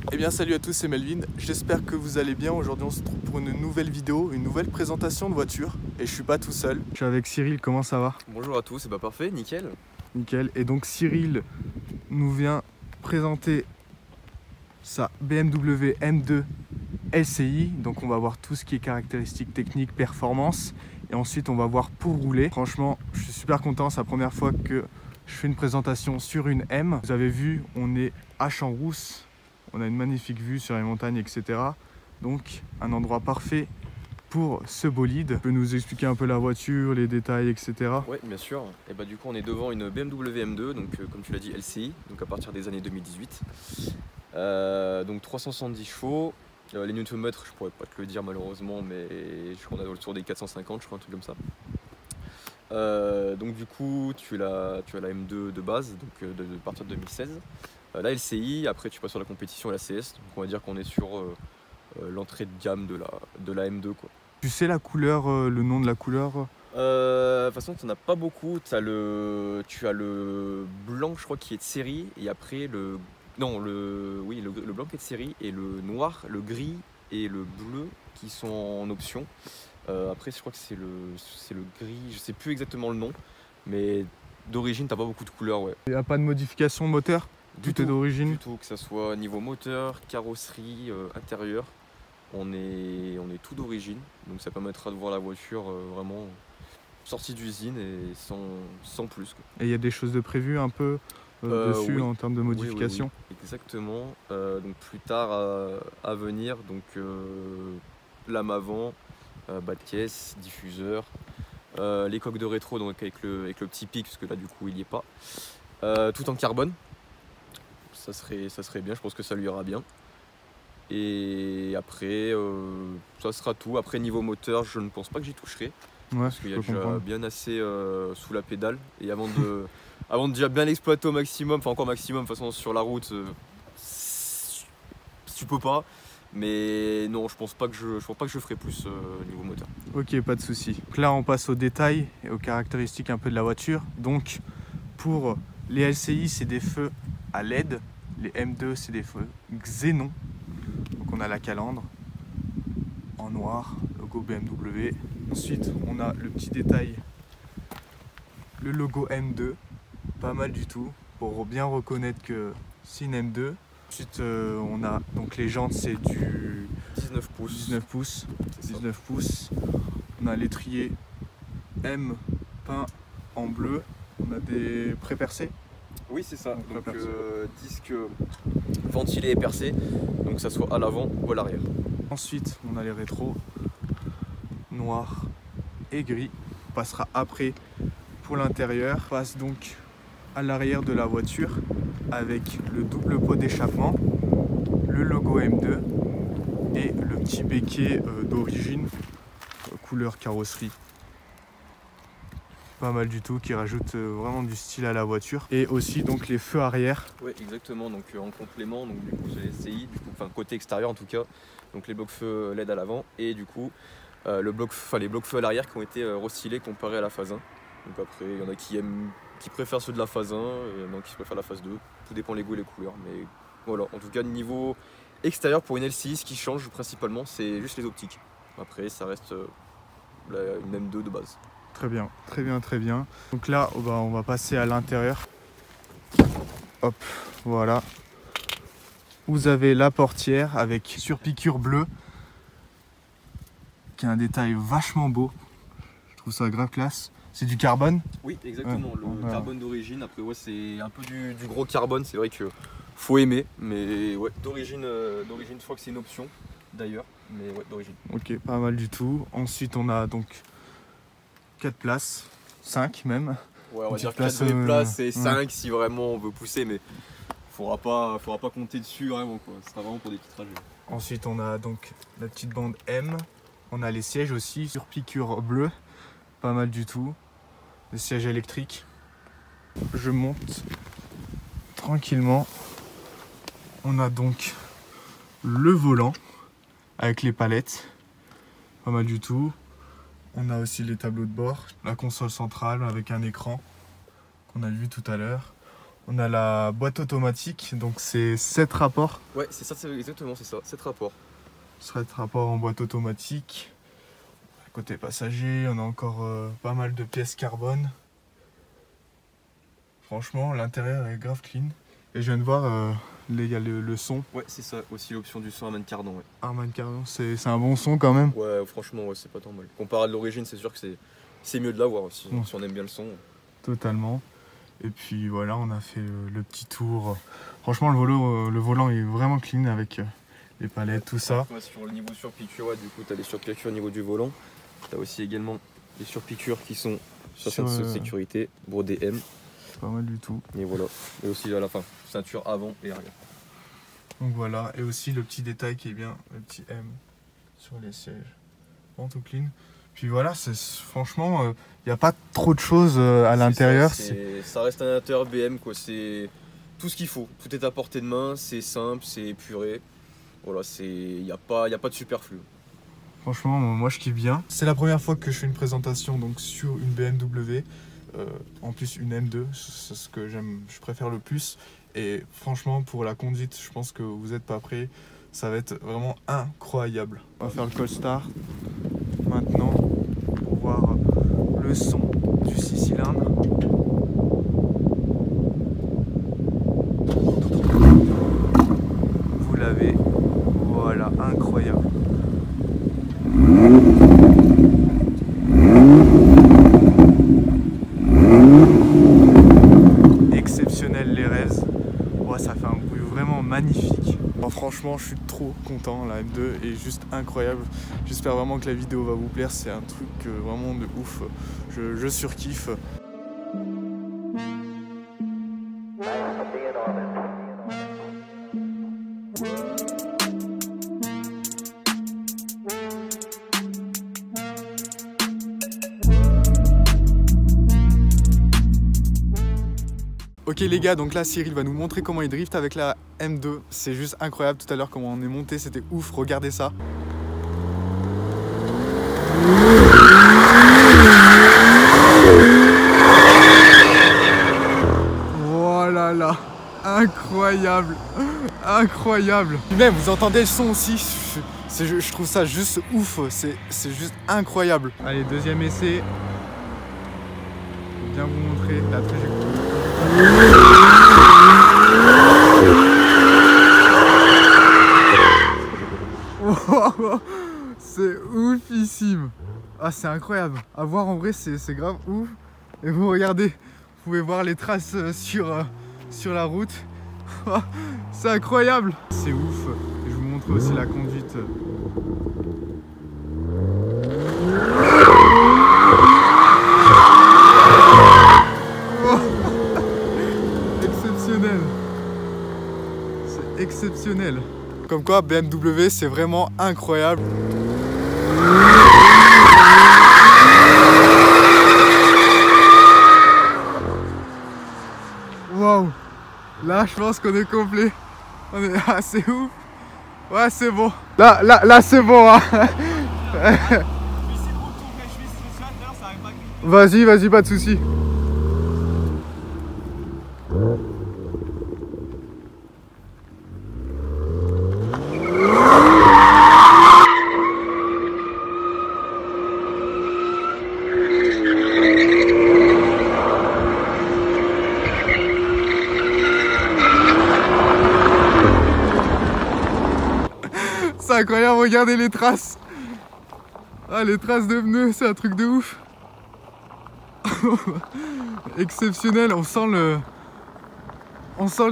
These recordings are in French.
Eh bien salut à tous, c'est Melvin, j'espère que vous allez bien. Aujourd'hui on se retrouve pour une nouvelle vidéo, une nouvelle présentation de voiture. Et je suis pas tout seul, je suis avec Cyril, comment ça va? Bonjour à tous, c'est parfait, nickel. Nickel, et donc Cyril nous vient présenter sa BMW M2 LCI. Donc on va voir tout ce qui est caractéristiques techniques, performance. Et ensuite on va voir pour rouler. Franchement, je suis super content, c'est la première fois que je fais une présentation sur une M. Vous avez vu, on est à Champs-Rousse. On a une magnifique vue sur les montagnes, etc. Donc, un endroit parfait pour ce bolide. Tu peux nous expliquer un peu la voiture, les détails, etc. Oui, bien sûr. Et bah, du coup, on est devant une BMW M2, donc comme tu l'as dit, LCI, donc à partir des années 2018. Donc 370 chevaux. Les Newton-mètres, je pourrais pas te le dire malheureusement, mais je crois qu'on est autour des 450, je crois, un truc comme ça. Donc du coup, tu as la M2 de base, donc de partir de 2016. La LCI, après tu passes sur la compétition et la CS, donc on va dire qu'on est sur l'entrée de gamme de la M2 quoi. Tu sais la couleur, le nom de la couleur? De toute façon, tu n'en as pas beaucoup. Tu as le blanc, je crois, qui est de série, et après le blanc qui est de série, et le noir, le gris et le bleu qui sont en option. Après, je crois que c'est le gris, je sais plus exactement le nom, mais d'origine, t'as pas beaucoup de couleurs, ouais. Il n'y a pas de modification moteur? Tout est d'origine? Du tout, que ça soit niveau moteur, carrosserie, intérieur, on est tout d'origine, donc ça permettra de voir la voiture vraiment sortie d'usine et sans plus, quoi. Et il y a des choses de prévues un peu dessus oui. en termes de modification? Oui. Exactement. Donc plus tard à venir, donc lame avant, bas de caisse, diffuseur, les coques de rétro donc avec le petit pic, parce que là du coup il n'y est pas. Tout en carbone. Ça serait bien, je pense que ça lui ira bien. Et après, ça sera tout. Après, niveau moteur, je ne pense pas que j'y toucherai. Ouais, Parce qu'il y a déjà bien assez sous la pédale. Et avant de déjà bien l'exploiter au maximum, enfin encore maximum, de toute façon sur la route, tu peux pas. Mais non, je pense pas que je ferai plus niveau moteur. Ok, pas de souci. Donc là, on passe aux détails et aux caractéristiques un peu de la voiture. Donc, pour les LCI, c'est des feux à LED. Les M2, c'est des feux xénon. Donc, on a la calandre en noir, logo BMW. Ensuite, on a le petit détail, le logo M2. Pas mal du tout, pour bien reconnaître que c'est une M2. Ensuite, on a donc les jantes, c'est du 19 pouces. 19 pouces. 19 pouces. On a l'étrier M peint en bleu. On a des pré-percés. Oui, c'est ça. Donc percé. disque ventilé et percé, donc que ça soit à l'avant ou à l'arrière. Ensuite, on a les rétros noir et gris. On passera après pour l'intérieur. On passe donc à l'arrière de la voiture avec le double pot d'échappement, le logo M2 et le petit béquet d'origine couleur carrosserie. Pas mal du tout, qui rajoute vraiment du style à la voiture. Et aussi donc les feux arrière. Oui, exactement, donc en complément, donc du coup j'ai les CI, du coup, enfin côté extérieur en tout cas, donc les blocs feux LED à l'avant et du coup les blocs feux à l'arrière qui ont été restylés comparés à la phase 1. Donc après il y en a qui préfèrent ceux de la phase 1, il y en a qui préfèrent la phase 2, tout dépend les goûts et les couleurs, mais voilà, en tout cas niveau extérieur pour une LCI, ce qui change principalement c'est juste les optiques. Après ça reste une M2 de base. Très bien, très bien, très bien. Donc là, on va passer à l'intérieur. Hop, voilà. Vous avez la portière avec surpiqûre bleue, qui est un détail vachement beau. Je trouve ça grave classe. C'est du carbone? Oui, exactement, ouais, le carbone d'origine. Après, ouais, c'est un peu du gros carbone, c'est vrai que faut aimer, mais ouais, d'origine, je crois que c'est une option d'ailleurs, mais ouais, d'origine. Ok, pas mal du tout. Ensuite, on a donc 4 places, 5 même. Ouais, on va dire 4 4 places et 5 si vraiment on veut pousser, mais faudra pas compter dessus vraiment, quoi. Ce sera vraiment pour des petits trajets. Ensuite, on a donc la petite bande M. On a les sièges aussi sur piqûre bleue, pas mal du tout. Les sièges électriques. Je monte tranquillement. On a donc le volant avec les palettes, pas mal du tout. On a aussi les tableaux de bord, la console centrale avec un écran qu'on a vu tout à l'heure. On a la boîte automatique, donc c'est 7 rapports. Ouais, c'est ça, exactement, c'est ça, 7 rapports. 7 rapports en boîte automatique. Côté passager, on a encore pas mal de pièces carbone. Franchement, l'intérieur est grave clean. Et je viens de voir, il y a le son. Ouais, c'est ça, aussi l'option du son Harman Kardon. Ouais. Harman Kardon, c'est un bon son quand même. Ouais, franchement, ouais, c'est pas tant mal. Comparé à de l'origine, c'est sûr que c'est mieux de l'avoir aussi, si on aime bien le son. Totalement. Et puis voilà, on a fait le petit tour. Franchement, le volant est vraiment clean avec les palettes, tout ça. Ouais, sur le niveau surpiqûre, ouais, du coup, tu as les surpiqûres au niveau du volant. Tu as aussi également les surpiqûres qui sont sur ceinture sécurité, brodé M. Pas mal du tout. Et voilà. Et aussi à la fin, ceinture avant et arrière. Donc voilà, et aussi le petit détail qui est bien, le petit M sur les sièges. Bon, tout clean. Puis voilà, franchement, il n'y a pas trop de choses à l'intérieur. Ça reste un intérieur BM, quoi. C'est tout ce qu'il faut. Tout est à portée de main, c'est simple, c'est épuré. Voilà, il n'y a pas de superflu. Franchement, moi je kiffe bien. C'est la première fois que je fais une présentation donc, sur une BMW. En plus une M2, c'est ce que je préfère le plus. Et franchement, pour la conduite, je pense que vous n'êtes pas prêts. Ça va être vraiment incroyable. On va faire le cold start maintenant pour voir le son du 6 cylindres. Vous l'avez, voilà, incroyable. Exceptionnel les rêves. Ouais, ça fait un bruit vraiment magnifique. Alors, franchement, je suis trop content. La M2 est juste incroyable. J'espère vraiment que la vidéo va vous plaire. C'est un truc vraiment de ouf. Je surkiffe. Ok les gars, donc là Cyril va nous montrer comment il drift avec la M2. C'est juste incroyable, tout à l'heure comment on est monté, c'était ouf, regardez ça. Voilà là, incroyable, incroyable. Et même vous entendez le son aussi, je trouve ça juste ouf, c'est juste incroyable. Allez, deuxième essai. Je vais bien vous montrer la trajectoire. C'est oufissime. Ah, c'est incroyable. À voir en vrai, c'est grave ouf. Et vous regardez, vous pouvez voir les traces sur la route. C'est incroyable. C'est ouf. Et je vous montre aussi la conduite. Exceptionnel. C'est exceptionnel. Comme quoi BMW c'est vraiment incroyable. Waouh. Là je pense qu'on est complet. On est assez ouf. Ouais c'est bon. Là c'est bon hein. Vas-y, pas de soucis. C'est incroyable, regardez les traces. Ah, les traces de pneus, c'est un truc de ouf. Exceptionnel, on sent le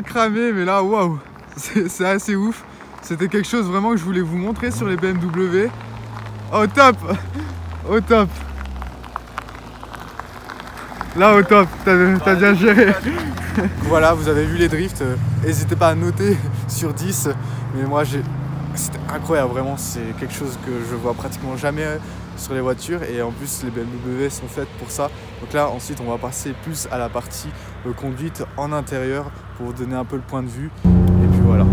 cramé, mais là, waouh, c'est assez ouf. C'était quelque chose vraiment que je voulais vous montrer sur les BMW. Au top, au top. Là, au top, t'as bien géré. Voilà, vous avez vu les drifts. N'hésitez pas à noter sur 10. Mais moi, c'était incroyable, vraiment. C'est quelque chose que je vois pratiquement jamais sur les voitures. Et en plus, les BMW sont faites pour ça. Donc là, ensuite, on va passer plus à la partie conduite en intérieur pour vous donner un peu le point de vue. Et puis voilà.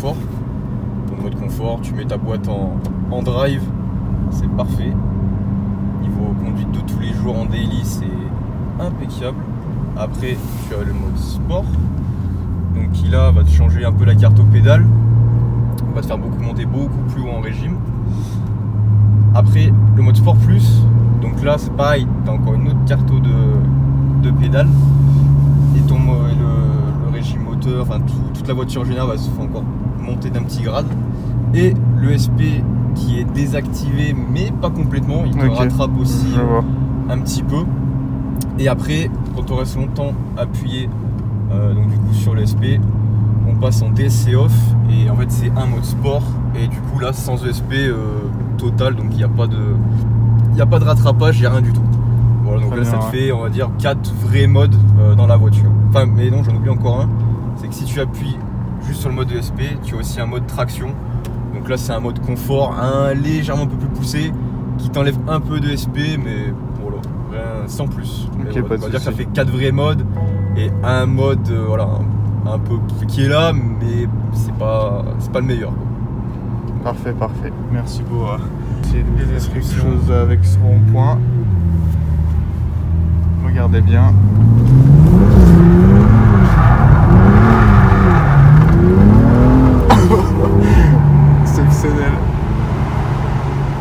confort. Ton mode confort, tu mets ta boîte en drive, c'est parfait. Niveau conduite de tous les jours en daily, c'est impeccable. Après, tu as le mode sport, donc qui là va te changer un peu la carte aux pédales, va te faire monter beaucoup plus haut en régime. Après, le mode sport plus, donc là c'est pareil, tu as encore une autre carte de pédales et le régime moteur, enfin toute la voiture en général va se faire encore monter d'un petit grade. Et le SP qui est désactivé mais pas complètement, il te rattrape aussi un petit peu. Et après, quand on reste longtemps appuyé donc du coup sur le SP, on passe en DSC off et en fait c'est un mode sport et du coup là sans ESP total, donc il n'y a pas de rattrapage, il n'y a rien du tout. Voilà, donc là ça te fait on va dire 4 vrais modes dans la voiture. Enfin mais non, j'en oublie encore un, c'est que si tu appuies juste sur le mode ESP, tu as aussi un mode traction. Donc là c'est un mode confort, légèrement un peu plus poussé, qui t'enlève un peu de SP, mais voilà, rien sans plus. Okay, voilà, on va dire que ça fait 4 vrais modes et un mode voilà, un peu qui est là, mais c'est pas le meilleur, quoi. Parfait. Merci beaucoup. C'est des descriptions avec ce rond-point. Regardez bien.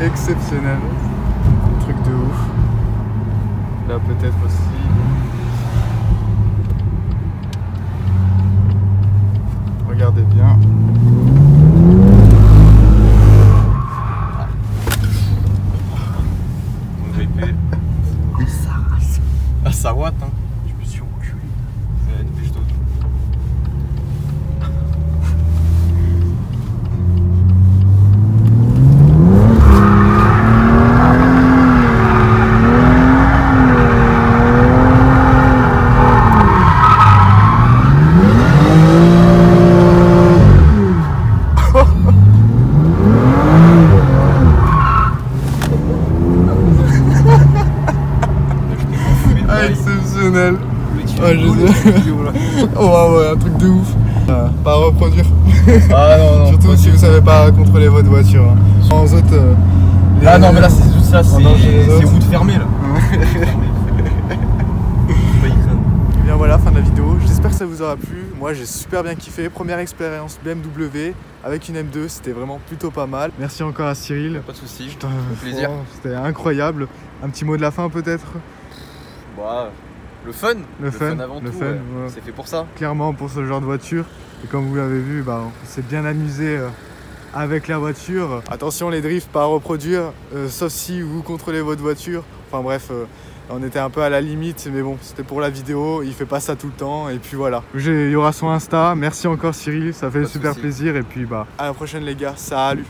Exceptionnel. Truc de ouf. Là peut-être aussi. Regardez bien. Mon GP. Ah ça watt hein. Je me suis enculé. Dépêche-toi. Exceptionnel. Ouais, un truc de ouf. Pas à reproduire. Ah non. Surtout si vous savez pas contrôler votre voiture. Sans autres. Ah non mais là c'est juste ça, c'est route fermée là. Et bien voilà, fin de la vidéo. J'espère que ça vous aura plu. Moi j'ai super bien kiffé. Première expérience BMW avec une M2, c'était vraiment plutôt pas mal. Merci encore à Cyril. Pas de soucis, ça fait plaisir. C'était incroyable. Un petit mot de la fin peut-être. Bah, le fun avant tout, ouais. C'est fait pour ça. Clairement pour ce genre de voiture. Et comme vous l'avez vu, bah, on s'est bien amusé avec la voiture. Attention les drifts pas à reproduire, sauf si vous contrôlez votre voiture. Enfin bref, on était un peu à la limite, mais bon, c'était pour la vidéo, il fait pas ça tout le temps, et puis voilà. Il y aura son Insta, merci encore Cyril, ça fait super plaisir, et puis bah à la prochaine les gars, salut.